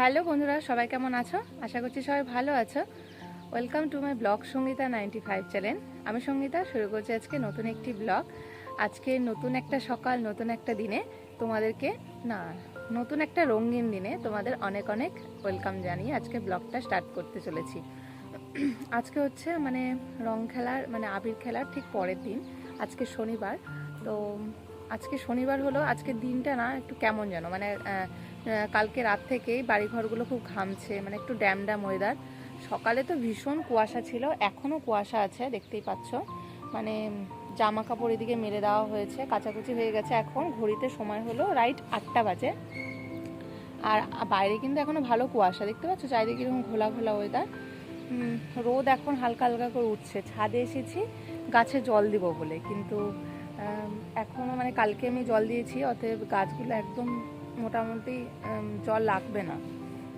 Hello বন্ধুরা, সবাই কেমন আছো? আশা করছি সবাই ভালো আছো। Welcome to my blog Sangeeta 95 channel. আমি সঙ্গীতা শুরু করছি আজকে নতুন একটি ব্লগ। আজকে নতুন একটা সকাল, নতুন একটা দিনে তোমাদেরকে নতুন একটা রঙিন দিনে তোমাদের অনেক অনেক ওয়েলকাম জানিয়ে আজকে ব্লগটা স্টার্ট করতে চলেছি। আজকে হচ্ছে রং খেলার আবির খেলার ঠিক পরের দিন। আজকে শনিবার। তো আজকে শনিবার হলো, আজকের দিনটা না একটু কেমন যেন কালকে রাত থেকেই বাড়িঘরগুলো খুব ঘামছে, একটু ড্যাম ওয়েদার। সকালে তো ভীষণ কুয়াশা ছিল, এখনও কুয়াশা আছে, দেখতেই পাচ্ছ। জামা কাপড় এদিকে মেলে দেওয়া হয়েছে, কাচাকুচি হয়ে গেছে। এখন ঘড়িতে সময় হলো রাইট 8টা বাজে, আর বাইরে কিন্তু এখনও ভালো কুয়াশা, দেখতে পাচ্ছ চারিদিকে এরকম ঘোলা ঘোলা ওয়েদার। রোদ এখন হালকা হালকা করে উঠছে। ছাদে এসেছি গাছে জল দিব বলে, কিন্তু এখনও কালকে আমি জল দিয়েছি, অতএব গাছগুলো একদম মোটামুটি জল লাগবে না।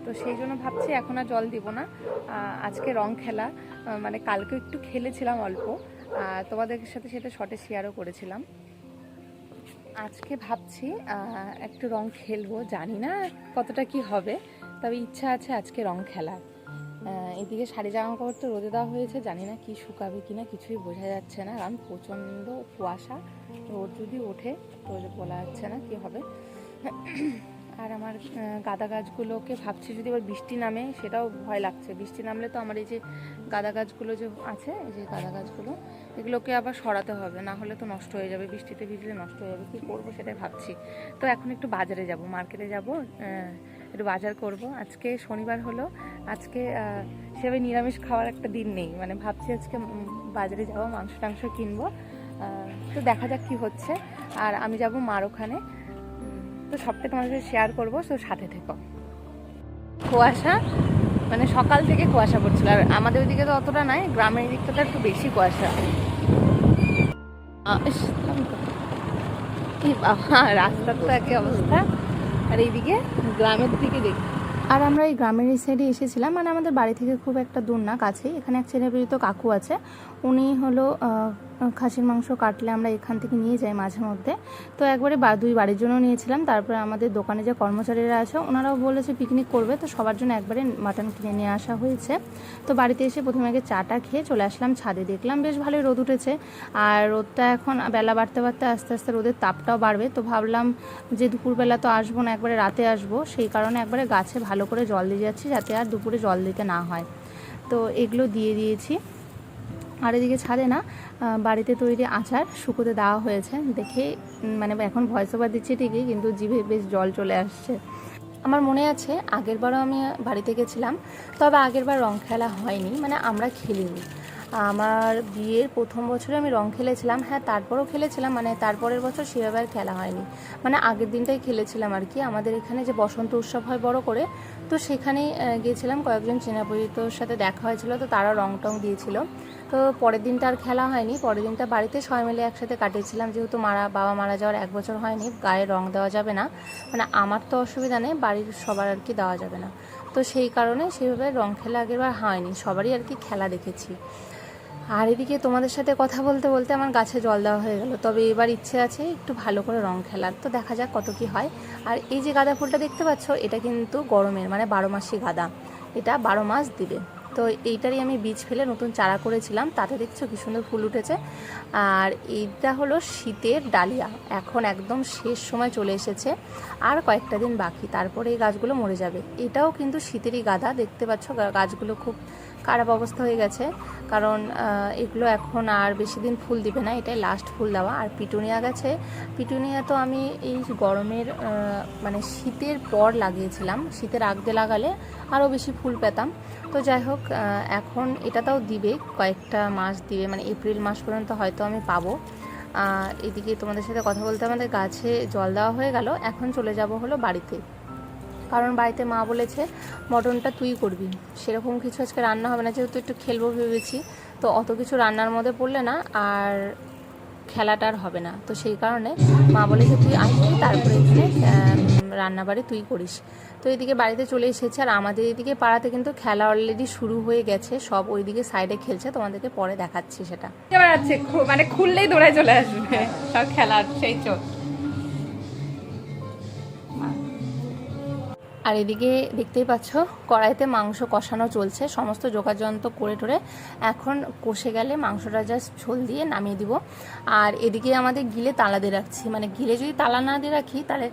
তো সেই জন্য ভাবছি এখন আর জল দিব না। আজকে রং খেলা, কালকে একটু খেলেছিলাম অল্প, তোমাদের সাথে সেটা শর্টে শেয়ারও করেছিলাম। আজকে ভাবছি একটু রং খেলবো, জানি না কতটা কি হবে, তবে ইচ্ছা আছে আজকে রং খেলার। এদিকে শাড়ি জামা কাপড় তো রোদে দেওয়া হয়েছে, জানি না কি শুকাবে কিনা, কিছুই বোঝা যাচ্ছে না, কারণ প্রচণ্ড কুয়াশা। রোদ যদি ওঠে তো বলা যাচ্ছে না কি হবে। আর আমার গাঁদা গাছগুলোকে ভাবছি যদি এবার বৃষ্টি নামে, সেটাও ভয় লাগছে। বৃষ্টি নামলে তো আমার এই যে গাঁদা গাছগুলো যে আছে, এই যে গাঁদা গাছগুলো, এগুলোকে আবার সরাতে হবে, না হলে তো নষ্ট হয়ে যাবে, বৃষ্টিতে ভিজলে নষ্ট হয়ে যাবে। কী করবো সেটাই ভাবছি। তো এখন একটু বাজারে যাব, মার্কেটে যাব, একটু বাজার করব। আজকে শনিবার হলো, আজকে সেভাবে নিরামিষ খাওয়ার একটা দিন নেই, ভাবছি আজকে বাজারে যাব, মাংস টাংস কিনবো। তো দেখা যাক কি হচ্ছে। আর আমি যাব মার ওখানে, তো সবটা তোমাদের সাথে শেয়ার করবো, তো সাথে থেকো। কুয়াশা, সকাল থেকে কুয়াশা পড়ছিল, আর আমাদের ওইদিকে তো অতটা নাই, গ্রামের দিকটা তো একটু বেশি কুয়াশা। কি বাবা, রাস্তার তো একই অবস্থা, আর এইদিকে গ্রামের দিকে দেখি। আর আমরা এই গ্রামের এই সাইডে এসেছিলাম, আমাদের বাড়ি থেকে খুব একটা দূর না, কাছেই। এখানে এক ছেলেপরিচিত কাকু আছে, উনি হলো খাসির মাংস কাটলে আমরা এখান থেকে নিয়ে যাই মাঝে মধ্যে। তো একবারে দুই বাড়ির জন্য নিয়েছিলাম। তারপরে আমাদের দোকানে যে কর্মচারীরা আছে, ওনারাও বলেছে পিকনিক করবে, তো সবার জন্য একবারে মাটন কিনে নিয়ে আসা হয়েছে। তো বাড়িতে এসে প্রথমে আগে চাটা খেয়ে চলে আসলাম ছাদে। দেখলাম বেশ ভালোই রোদ উঠেছে, আর রোদটা এখন বেলা বাড়তে বাড়তে আস্তে আস্তে রোদের তাপটাও বাড়বে। তো ভাবলাম যে দুপুরবেলা তো আসবো না, একবারে রাতে আসবো, সেই কারণে একবারে গাছে ভালো করে জল দিয়ে যাচ্ছি, যাতে আর দুপুরে জল দিতে না হয়। তো এগুলো দিয়ে দিয়েছি। আর এদিকে ছাদে না বাড়িতে তৈরি আচার শুকোতে দেওয়া হয়েছে, দেখে এখন ভয়েস ওভার দিচ্ছি ঠিকই, কিন্তু জিভে বেশ জল চলে আসছে। আমার মনে আছে আগেরবারও আমি বাড়িতে গেছিলাম, তবে আগেরবার রং খেলা হয়নি, আমরা খেলিনি। আমার বিয়ের প্রথম বছরে আমি রং খেলেছিলাম, হ্যাঁ তারপরেও খেলেছিলাম, তারপরের বছর সেভাবে আর খেলা হয়নি, আগের দিনটাই খেলেছিলাম আর কি। আমাদের এখানে যে বসন্ত উৎসব হয় বড় করে, তো সেখানেই গিয়েছিলাম, কয়েকজন চেনা পরিচিতর সাথে দেখা হয়েছিল, তো তারা রং টং দিয়েছিল। তো পরের দিনটা আর খেলা হয়নি, পরের দিনটা বাড়িতে সবাই মিলে একসাথে কাটিয়েছিলাম, যেহেতু বাবা মারা যাওয়ার 1 বছর হয়নি, গায়ে রং দেওয়া যাবে না, আমার তো অসুবিধা নেই, বাড়ির সবার আর কি দেওয়া যাবে না, তো সেই কারণে সেভাবে রং খেলা আগেরবার হয়নি, সবারই আর কি খেলা দেখেছি। আর এদিকে তোমাদের সাথে কথা বলতে বলতে আমার গাছে জল দেওয়া হয়ে গেল, তবে এবার ইচ্ছে আছে একটু ভালো করে রং খেলার, তো দেখা যাক কত কি হয়। আর এই যে গাঁদা ফুলটা দেখতে পাচ্ছ, এটা কিন্তু গরমের 12 মাসি গাঁদা, এটা 12 মাস দিবে। তো এইটারই আমি বীজ ফেলে নতুন চারা করেছিলাম, তাতে দেখছো কি সুন্দর ফুল উঠেছে। আর এইটা হলো শীতের ডালিয়া, এখন একদম শেষ সময় চলে এসেছে, আর কয়েকটা দিন বাকি, তারপরে এই গাছগুলো মরে যাবে। এটাও কিন্তু শীতেরই গাঁদা, দেখতে পাচ্ছ গাছগুলো খুব খারাপ অবস্থা হয়ে গেছে, কারণ এগুলো এখন আর বেশি দিন ফুল দিবে না, এটাই লাস্ট ফুল দেওয়া। আর পিটুনিয়া গাছে, পিটুনিয়া তো আমি এই গরমের শীতের পর লাগিয়েছিলাম, শীতের আগ দিয়ে লাগালে আরও বেশি ফুল পেতাম। তো যাই হোক, এখন এটাতেও দিবে, কয়েকটা মাস দিবে, এপ্রিল মাস পর্যন্ত হয়তো আমি পাবো। এদিকে তোমাদের সাথে কথা বলতে আমাদের গাছে জল দেওয়া হয়ে গেল, এখন চলে যাব হলো বাড়িতে, কারণ বাড়িতে মা বলেছে মটনটা তুই করবি, সেরকম কিছু আজকে রান্না হবে না, যেহেতু একটু খেলবো ভেবেছি, তো অত কিছু রান্নার মধ্যে পড়লে না আর খেলাটা আর হবে না, তো সেই কারণে মা বলেছে তুই আসবি, তারপরে এখানে রান্নাবাড়ি তুই করিস। তো এদিকে বাড়িতে চলে এসেছে, আর আমাদের এদিকে পাড়াতে কিন্তু খেলা অলরেডি শুরু হয়ে গেছে, সব ওইদিকে সাইডে খেলছে, তোমাদেরকে পরে দেখাচ্ছি সেটা। এবার আছে খুললেই দৌড়ায় চলে আসবে সব খেলার সেই চোখ। আর এদিকে দেখতেই পাচ্ছ কড়াইতে মাংস কষানো চলছে, সমস্ত যোগাযন্ত্র করে টোরে এখন কষে গেলে মাংসটা জাস্ট ঝোল দিয়ে নামিয়ে দিব। আর এদিকে আমাদের গিলে তালা দিয়ে রাখছি, মানে গিলে যদি তালা না দিয়ে রাখি তাহলে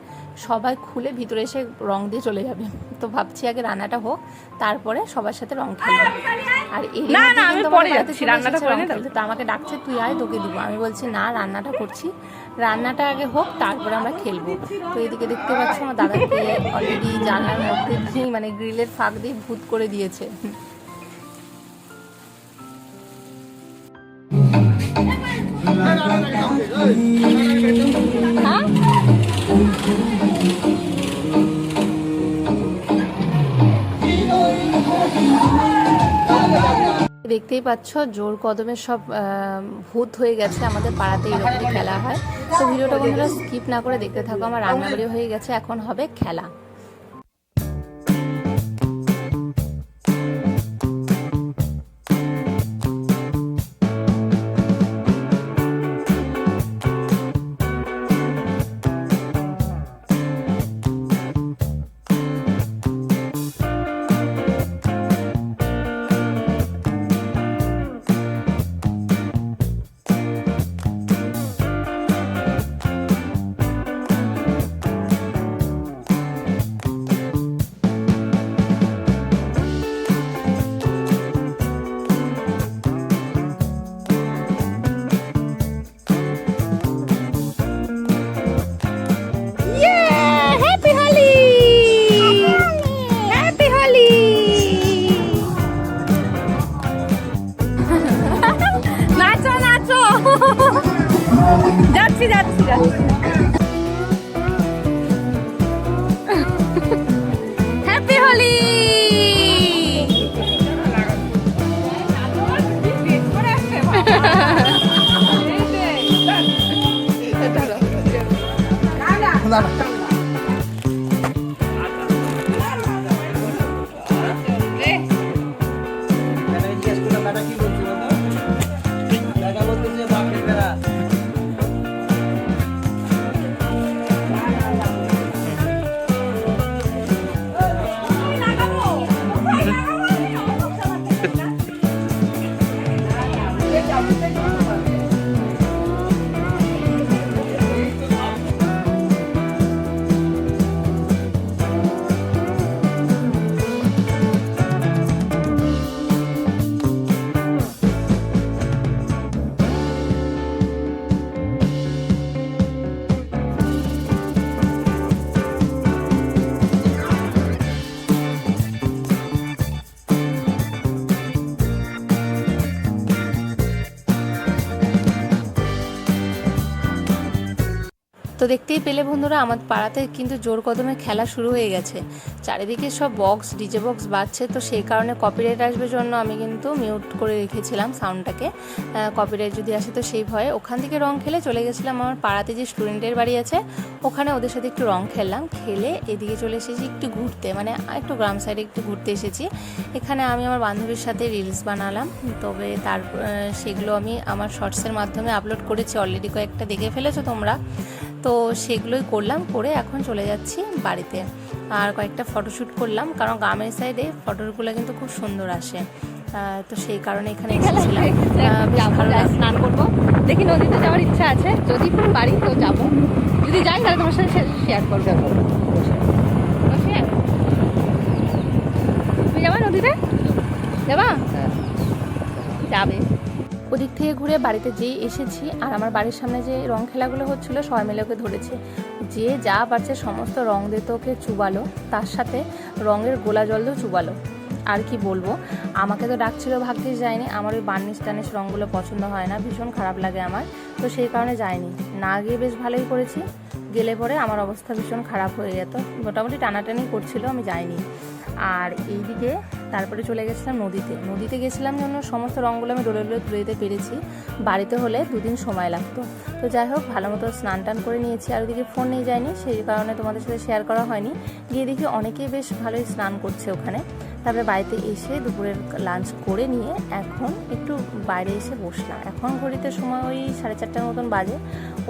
সবাই খুলে ভিতরে এসে রং দিয়ে চলে যাবে। তো ভাবছি আগে রান্নাটা হোক, তারপরে সবার সাথে রং খেলবো। আর তো আমাকে ডাকছে তুই আয় তোকে দিব, আমি বলছি না রান্নাটা করছি, রান্নাটা আগে হোক তারপরে আমরা খেলবো। তো এদিকে দেখতে পাচ্ছি আমার দাদাকে অলরেডি জানলার মধ্যে দিয়ে মানে গ্রিলের ফাঁক দিয়ে ভূত করে দিয়েছে। দেখতেই পাচ্ছ জোর কদমে সব ভূত হয়ে গেছে, আমাদের পাড়াতে এরকমই খেলা হয়। তো ভিডিওটা বন্ধুরা স্কিপ না করে দেখতে থাকো। আমার রান্নাবাড়ি হয়ে গেছে, এখন হবে খেলা। যাচ্ছি যাচ্ছি যাচ্ছি। হ্যাপি হোলি। তো দেখতেই পেলে বন্ধুরা আমার পাড়াতে কিন্তু জোর কদমে খেলা শুরু হয়ে গেছে, চারিদিকে সব বক্স ডিজে বক্স বাজছে। তো সেই কারণে কপিরাইট আসবে জন্য আমি কিন্তু মিউট করে রেখেছিলাম সাউন্ডটাকে, কপিরাইট যদি আসে তো সেই ভয়ে। ওখান থেকে রং খেলে চলে গেছিলাম আমার পাড়াতে যে স্টুডেন্টের বাড়ি আছে, ওখানে ওদের সাথে একটু রং খেললাম, খেলে এদিকে চলে এসেছি একটু ঘুরতে, মানে একটু গ্রাম সাইডে একটু ঘুরতে এসেছি। এখানে আমি আমার বান্ধবীর সাথে রিলস বানালাম, তবে তার সেগুলো আমি আমার শর্টসের মাধ্যমে আপলোড করেছি, অলরেডি কয়েকটা দেখে ফেলেছো তোমরা। তো সেগুলোই করলাম, করে এখন চলে যাচ্ছি বাড়িতে। আর কয়েকটা ফটোশ্যুট করলাম, কারণ গ্রামের সাইডে ফটোগুলো কিন্তু খুব সুন্দর আসে। তো সেই কারণে এখানে এসেছিলাম। স্নান করবো, দেখি নদীতে যাওয়ার ইচ্ছা আছে, যদি পারি তো যাবো, যদি যাই তাহলে তোমার সাথে শেয়ার করবো। তুমি যাবা নদীতে? যাবা? যাবে। ওদিক থেকে ঘুরে বাড়িতে যেই এসেছি, আর আমার বাড়ির সামনে যে রং খেলাগুলো হচ্ছিলো সবাই মিলে ওকে ধরেছে, যে যা পারছে সমস্ত রং দিতে ওকে চুবালো, তার সাথে রঙের গোলা জল দিয়েও চুবালো। আর কি বলবো, আমাকে তো ডাকছিল, ভাগ্যিস যায়নি, আমার ওই বার্নিশ টার্নিশ রঙগুলো পছন্দ হয় না, ভীষণ খারাপ লাগে আমার, তো সেই কারণে যায়নি। না গিয়ে বেশ ভালোই করেছি, গেলে পরে আমার অবস্থা ভীষণ খারাপ হয়ে যেত, মোটামুটি টানাটানি করছিল, আমি যাইনি। আর এইদিকে তারপরে চলে গেছিলাম নদীতে গেছিলাম জন্য সমস্ত রঙগুলো আমি ডলে ডলে তুলে দিতে পেরেছি, বাড়িতে হলে 2 দিন সময় লাগতো। তো যাই হোক ভালো মতো স্নান টান করে নিয়েছি, আর ওদিকে ফোন নিয়ে যায়নি, সেই কারণে তোমাদের সাথে শেয়ার করা হয়নি। গিয়ে দেখি অনেকেই বেশ ভালোই স্নান করছে ওখানে, তারপরে বাড়িতে এসে দুপুরের লাঞ্চ করে নিয়ে এখন একটু বাইরে এসে বসলাম। এখন ঘড়িতে সময় ওই 4:30 মতন বাজে।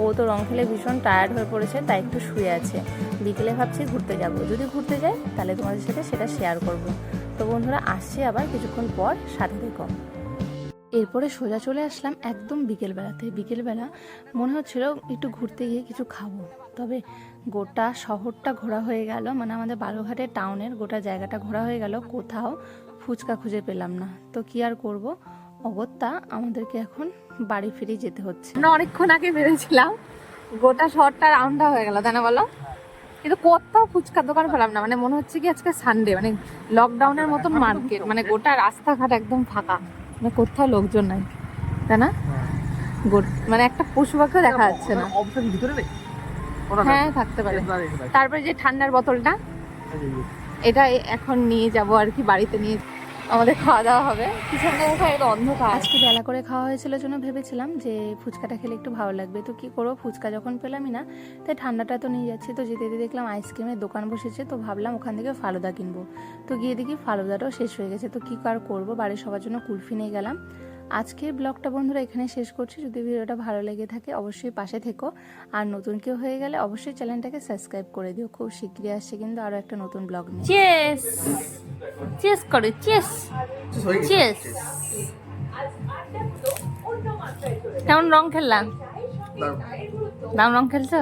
ও তো রং খেলে ভীষণ টায়ার্ড হয়ে পড়েছে, তাই একটু শুয়ে আছে। বিকেলে ভাবছি ঘুরতে যাব, যদি ঘুরতে যাই তাহলে তোমাদের সাথে সেটা শেয়ার করব। তো বন্ধুরা আসছি আবার কিছুক্ষণ পর, সাথে থেকো। এরপরে সোজা চলে আসলাম একদম বিকেলবেলাতে। বিকেলবেলা মনে হচ্ছিল একটু ঘুরতে গিয়ে কিছু খাবো, তবে গোটা শহরটা ঘোরা হয়ে গেল, মানে আমাদের বালুরঘাটের টাউনের গোটা জায়গাটা ঘোরা হয়ে গেল, কোথাও ফুচকা খুঁজে পেলাম না। তো কি আর করব, অগত্যা আমাদেরকে এখন বাড়ি ফিরে যেতে হচ্ছে। আমরা অনেকক্ষণ আগে বেরিয়েছিলাম, গোটা শহরটা রাউন্ডা হয়ে গেল, তাই না বলো? কিন্তু কোথাও ফুচকার দোকান পেলাম না। মানে মনে হচ্ছে কি আজকে সানডে, মানে লকডাউনের মতন মার্কেট, মানে গোটা রাস্তাঘাট একদম ফাঁকা, মানে কোথাও লোকজন নাই, তাই না? মানে একটা পশু পাখিও দেখা যাচ্ছে না। হ্যাঁ থাকতে পারে। তারপরে যে ঠান্ডার বোতলটা, এটা এখন নিয়ে যাব আর কি, বাড়িতে নিয়ে আমাদের খাওয়া দাওয়া হবে। পিছনে অন্ধকার। আজকে বেলা করে খাওয়া হয়েছিল জন্য ভেবেছিলাম যে ফুচকাটা খেলে একটু ভালো লাগবে। তো কি করবো, ফুচকা যখন পেলামই না, তাই ঠান্ডাটা তো নিয়ে যাচ্ছি। তো যেতে যেতে দেখলাম আইসক্রিমের দোকান বসেছে, তো ভাবলাম ওখান থেকে ফালুদা কিনবো। তো গিয়ে দেখি ফালুদাটাও শেষ হয়ে গেছে। তো কি আর করবো, বাড়ির সবার জন্য কুলফি নিয়ে গেলাম। আজকের ব্লগটা বন্ধুরা এখানে শেষ করছি। যদি ভিডিওটা ভালো লেগে থাকে অবশ্যই পাশে থেকো, আর নতুন কেউ হয়ে গেলে অবশ্যই চ্যানেলটাকে সাবস্ক্রাইব করে দিও। খুব শীঘ্রই আসছে কিন্তু আরও একটা নতুন ব্লগ নিয়ে। চেস চেস করে, চেস চেস। কেমন রং খেললাম? দাম রং খেলছো?